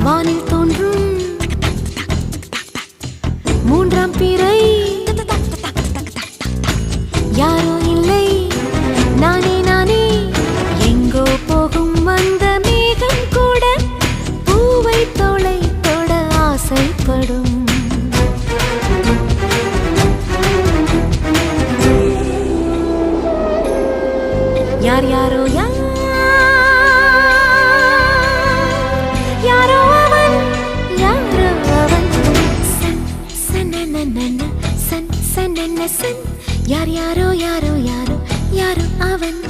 வானில் தோன்றும் மூன்றாம் பிறை யாரோ இல்லை நானே நானே எங்கோ போகும் அந்த மேகம் கூட பூவை தோளை தொட ஆசைப்படும் யார் யாரோ யாரோ அவன் யாரோ அவன் சன் சனனனன சன் சனன சன் யார் யாரோ யாரோ யாரோ யாரோ அவன்